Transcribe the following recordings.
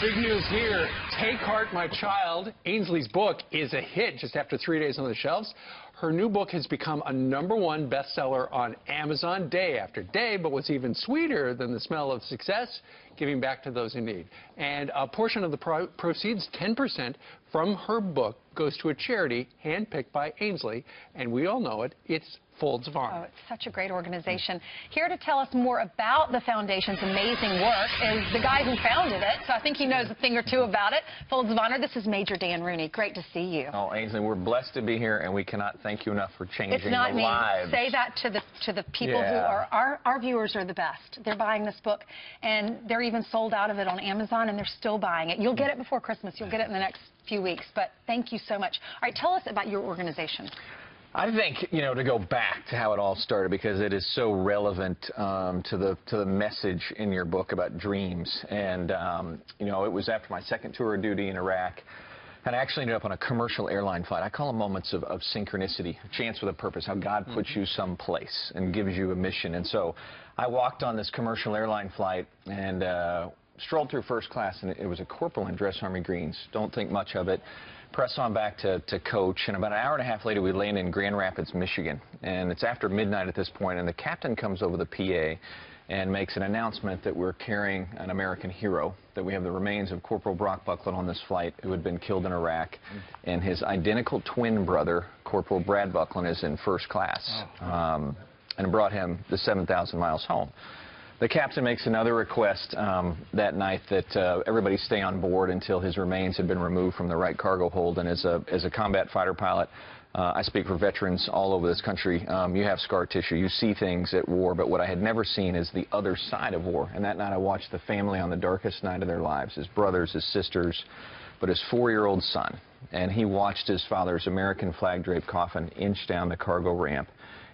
Big news here. Take Heart, My Child. Ainsley's book is a hit just after 3 days on the shelves. Her new book has become a #1 bestseller on Amazon day after day, but what's even sweeter than the smell of success, giving back to those in need. And a portion of the proceeds, 10% from her book, goes to a charity handpicked by Ainsley, and we all know it. It's Folds of Honor. Oh, it's such a great organization. Here to tell us more about the foundation's amazing work is the guy who founded it, so I think he knows a thing or two about it. Folds of Honor, this is Major Dan Rooney. Great to see you. Oh, Ainsley, we're blessed to be here, and we cannot thank you enough for changing It's not the me. lives. Say that to the people who are our viewers are the best. They're buying this book, and they're even sold out of it on Amazon, and they're still buying it. You'll get it before Christmas. You'll get it in the next few weeks, but thank you so much. All right, tell us about your organization. I think, to go back to how it all started, because it is so relevant to the message in your book about dreams. And, it was after my second tour of duty in Iraq, and I actually ended up on a commercial airline flight. I call them moments of synchronicity, a chance with a purpose, how God puts you someplace and gives you a mission. And so I walked on this commercial airline flight and strolled through first class, and it was a corporal in dress army greens. Don't think much of it. Press on back to coach, and about an hour and a half later we land in Grand Rapids, Michigan, and it's after midnight at this point, and the captain comes over the PA and makes an announcement that we're carrying an American hero, that we have the remains of Corporal Brock Buckland on this flight, who had been killed in Iraq, and his identical twin brother, Corporal Brad Buckland, is in first class, and brought him the 7,000 miles home. The captain makes another request that night that everybody stay on board until his remains had been removed from the right cargo hold. And as a combat fighter pilot, I speak for veterans all over this country. You have scar tissue. You see things at war, but what I had never seen is the other side of war. And that night I watched the family on the darkest night of their lives, his brothers, his sisters, but his 4-year-old son. And he watched his father's American flag-draped coffin inch down the cargo ramp.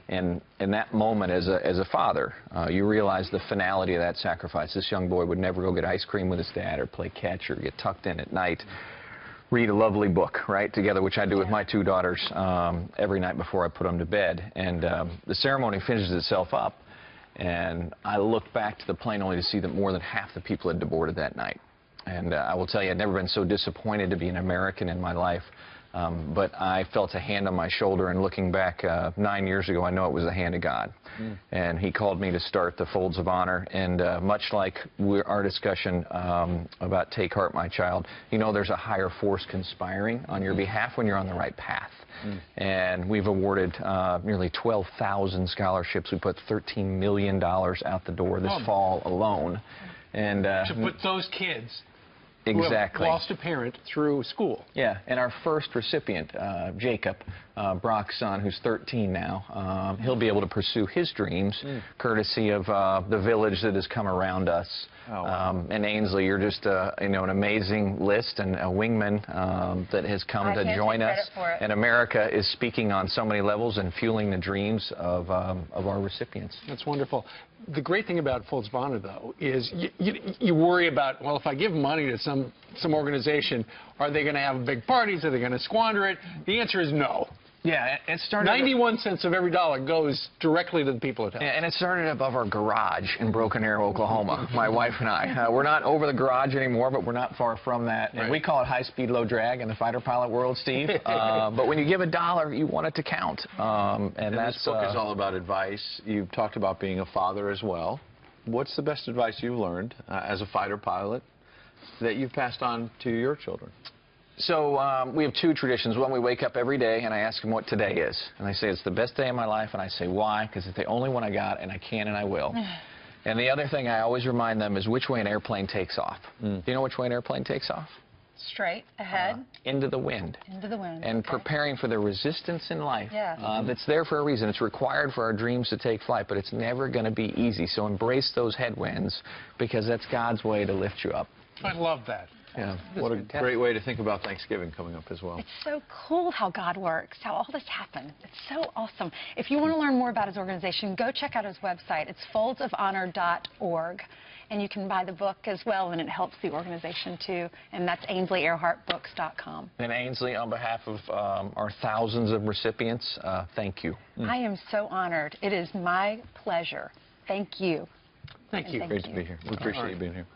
And in that moment, as a father, you realize the finality of that sacrifice. This young boy would never go get ice cream with his dad or play catch or get tucked in at night, read a lovely book, right, together, which I do with my 2 daughters every night before I put them to bed. And the ceremony finishes itself up, and I looked back to the plane only to see that more than half the people had deborted that night. And I will tell you, I'd never been so disappointed to be an American in my life. But I felt a hand on my shoulder, and looking back 9 years ago, I know it was the hand of God. And he called me to start the Folds of Honor, and much like our discussion about Take Heart, My Child, there's a higher force conspiring on your behalf when you're on the right path. And we've awarded nearly 12,000 scholarships. We put $13 million out the door this fall alone. And to put those kids exactly. who have lost a parent through school. Yeah, and our first recipient, Jacob, Brock's son, who's 13 now, he'll be able to pursue his dreams courtesy of the village that has come around us. Oh, wow. And Ainsley, you're just an amazing list and a wingman that has come to join us. And America is speaking on so many levels and fueling the dreams of our recipients. That's wonderful. The great thing about Folds of Honor, though, is you worry about, well, if I give money to some organization, are they going to have big parties? Are they going to squander it? The answer is no. Yeah, it started... 91 cents of every dollar goes directly to the people at home. And it started above our garage in Broken Arrow, Oklahoma, my wife and I. We're not over the garage anymore, but we're not far from that. And we call it high-speed, low-drag in the fighter pilot world, Steve. But when you give $1, you want it to count. And this book is all about advice. You've talked about being a father as well. What's the best advice you've learned as a fighter pilot that you've passed on to your children? So we have 2 traditions. One, we wake up every day and I ask them what today is. And they say, it's the best day of my life. And I say, why? Because it's the only one I got, and I can and I will. And the other thing I always remind them is which way an airplane takes off. Do you know which way an airplane takes off? Straight ahead. Into the wind. Into the wind. And preparing for the resistance in life that's there for a reason. It's required for our dreams to take flight, but it's never going to be easy. So embrace those headwinds, because that's God's way to lift you up. I love that. Yeah, what a great way to think about Thanksgiving coming up as well. It's so cool how God works, how all this happened. It's so awesome. If you want to learn more about his organization, go check out his website. It's foldsofhonor.org. And you can buy the book as well, and it helps the organization too. And that's AinsleyEarhartBooks.com. And Ainsley, on behalf of our thousands of recipients, thank you. I am so honored. It is my pleasure. Thank you. Thank you. Great to be here. We appreciate you being here.